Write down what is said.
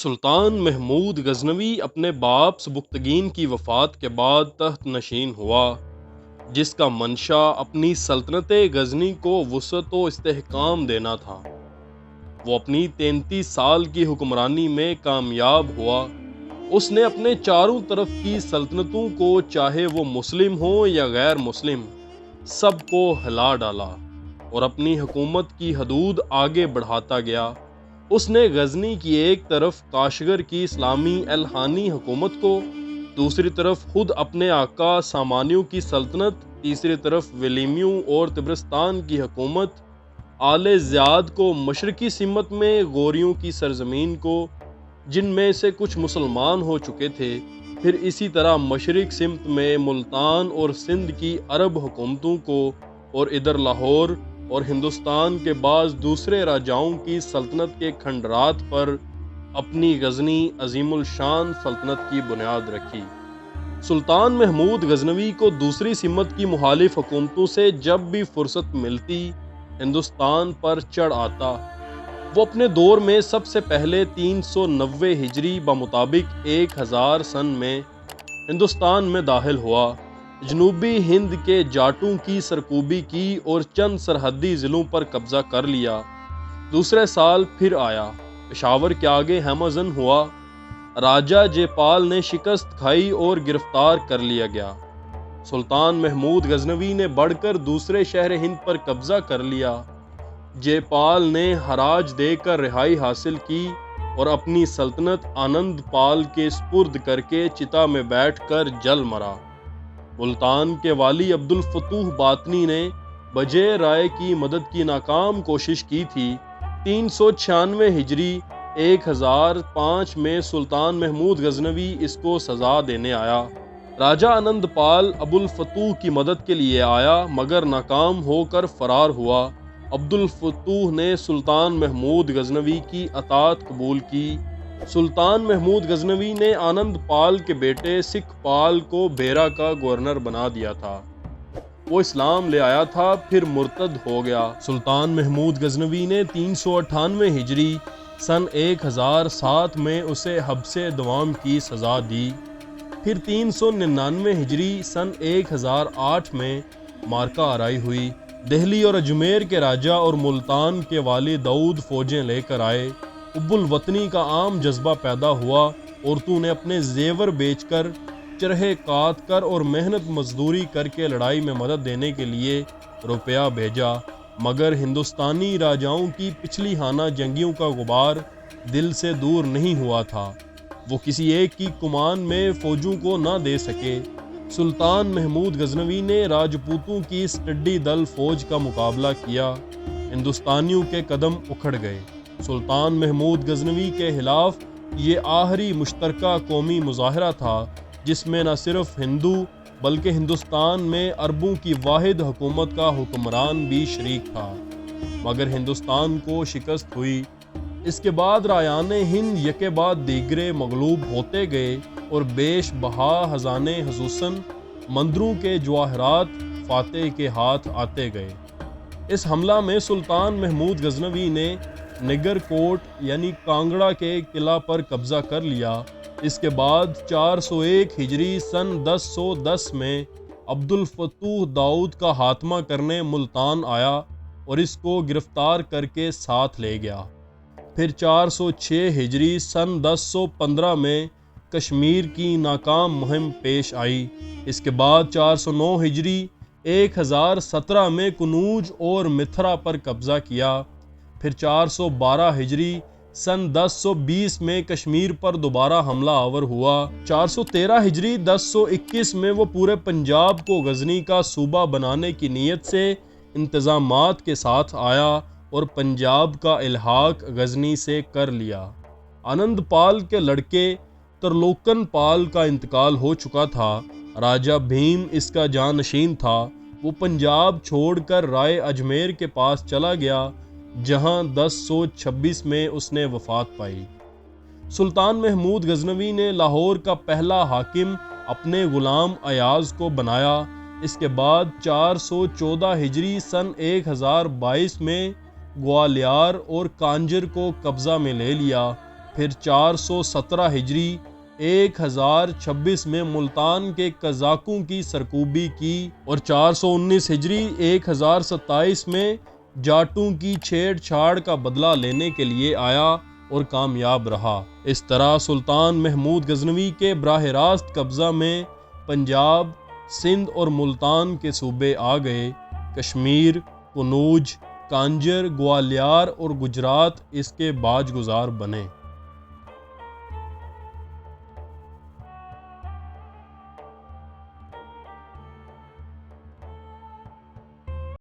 سلطان محمود غزنوی اپنے باپ سبکتگین کی وفات کے بعد تخت نشین ہوا، جس کا منشا اپنی سلطنت غزنی کو وسعت و استحکام دینا تھا۔ وہ اپنی 33 سال کی حکمرانی میں کامیاب ہوا۔ اس نے اپنے چاروں طرف کی سلطنتوں کو، چاہے وہ مسلم ہوں یا غیر مسلم، سب کو ہلا ڈالا اور اپنی حکومت کی حدود آگے بڑھاتا گیا۔ اس نے غزنی کی ایک طرف کاشغر کی اسلامی الہانی حکومت کو، دوسری طرف خود اپنے آقا سامانیوں کی سلطنت، تیسری طرف ولیمیوں اور طبرستان کی حکومت، آل زیاد کو مشرقی سمت میں غوریوں کی سرزمین کو، جن میں سے کچھ مسلمان ہو چکے تھے، پھر اسی طرح مشرق سمت میں ملتان اور سندھ کی عرب حکومتوں کو، اور ادھر لاہور اور ہندوستان کے بعض دوسرے راجاؤں کی سلطنت کے کھنڈرات پر اپنی غزنی عظیم الشان سلطنت کی بنیاد رکھی۔ سلطان محمود غزنوی کو دوسری سمت کی مخالف حکومتوں سے جب بھی فرصت ملتی ہندوستان پر چڑھ آتا۔ وہ اپنے دور میں سب سے پہلے 390 ہجری بمطابق 1000 سن میں ہندوستان میں داخل ہوا، جنوبی ہند کے جاٹوں کی سرکوبی کی اور چند سرحدی ضلعوں پر قبضہ کر لیا۔ دوسرے سال پھر آیا، پشاور کے آگے ہیمہ ہوا، راجہ جے پال نے شکست کھائی اور گرفتار کر لیا گیا۔ سلطان محمود غزنوی نے بڑھ کر دوسرے شہر ہند پر قبضہ کر لیا۔ جے پال نے حراج دے کر رہائی حاصل کی اور اپنی سلطنت آنند پال کے سپرد کر کے چتا میں بیٹھ کر جل مرا۔ ملتان کے والی عبد الفتوح باطنی نے بجے رائے کی مدد کی ناکام کوشش کی تھی۔ 396 ہجری 1005 میں سلطان محمود غزنوی اس کو سزا دینے آیا۔ راجہ آنند پال ابو الفتوح کی مدد کے لیے آیا، مگر ناکام ہو کر فرار ہوا۔ عبد الفتوح نے سلطان محمود غزنوی کی اطاعت قبول کی۔ سلطان محمود غزنوی نے آنند پال کے بیٹے سکھ پال کو بیرا کا گورنر بنا دیا تھا۔ وہ اسلام لے آیا تھا، پھر مرتد ہو گیا۔ سلطان محمود غزنوی نے 398 ہجری سن 1007 میں اسے حبس دوام کی سزا دی۔ پھر 399 ہجری سن 1008 میں مارکا آرائی ہوئی۔ دہلی اور اجمیر کے راجہ اور ملتان کے والی داؤد فوجیں لے کر آئے۔ حب الوطنی کا عام جذبہ پیدا ہوا۔ عورتوں نے اپنے زیور بیچ کر، چرہے کاٹ کر اور محنت مزدوری کر کے لڑائی میں مدد دینے کے لیے روپیہ بھیجا، مگر ہندوستانی راجاؤں کی پچھلی ہانہ جنگیوں کا غبار دل سے دور نہیں ہوا تھا۔ وہ کسی ایک کی کمان میں فوجوں کو نہ دے سکے۔ سلطان محمود غزنوی نے راجپوتوں کی اس ٹڈی دل فوج کا مقابلہ کیا۔ ہندوستانیوں کے قدم اکھڑ گئے۔ سلطان محمود غزنوی کے خلاف یہ آخری مشترکہ قومی مظاہرہ تھا، جس میں نہ صرف ہندو بلکہ ہندوستان میں عربوں کی واحد حکومت کا حکمران بھی شریک تھا، مگر ہندوستان کو شکست ہوئی۔ اس کے بعد رایان ہند یکے بعد دیگرے مغلوب ہوتے گئے اور بیش بہا خزانے خصوصاً مندروں کے جواہرات فاتح کے ہاتھ آتے گئے۔ اس حملہ میں سلطان محمود غزنوی نے نگر کوٹ یعنی کانگڑا کے قلعہ پر قبضہ کر لیا۔ اس کے بعد 401 ہجری سن 1010 میں عبد الفتوح داؤد کا خاتمہ کرنے ملتان آیا اور اس کو گرفتار کر کے ساتھ لے گیا۔ پھر 406 ہجری سن 1015 میں کشمیر کی ناکام مہم پیش آئی۔ اس کے بعد 409 ہجری 1017 میں کنوج اور متھرا پر قبضہ کیا۔ پھر 412 ہجری سن 1020 میں کشمیر پر دوبارہ حملہ آور ہوا۔ 413 ہجری 1021 میں وہ پورے پنجاب کو غزنی کا صوبہ بنانے کی نیت سے انتظامات کے ساتھ آیا اور پنجاب کا الحاق غزنی سے کر لیا۔ آنند پال کے لڑکے ترلوکن پال کا انتقال ہو چکا تھا۔ راجہ بھیم اس کا جانشین تھا۔ وہ پنجاب چھوڑ کر رائے اجمیر کے پاس چلا گیا، جہاں 1026 میں اس نے وفات پائی۔ سلطان محمود غزنوی نے لاہور کا پہلا حاکم اپنے غلام ایاز کو بنایا۔ اس کے بعد 414 ہجری سن 1022 میں گوالیار اور کانجر کو قبضہ میں لے لیا۔ پھر 417 ہجری 1026 میں ملتان کے قزاقوں کی سرکوبی کی اور 419 ہجری 1027 میں جاٹوں کی چھیڑ چھاڑ کا بدلہ لینے کے لیے آیا اور کامیاب رہا۔ اس طرح سلطان محمود غزنوی کے براہ راست قبضہ میں پنجاب، سندھ اور ملتان کے صوبے آ گئے۔ کشمیر، کنوج، کانجر، گوالیار اور گجرات اس کے باج گزار بنے۔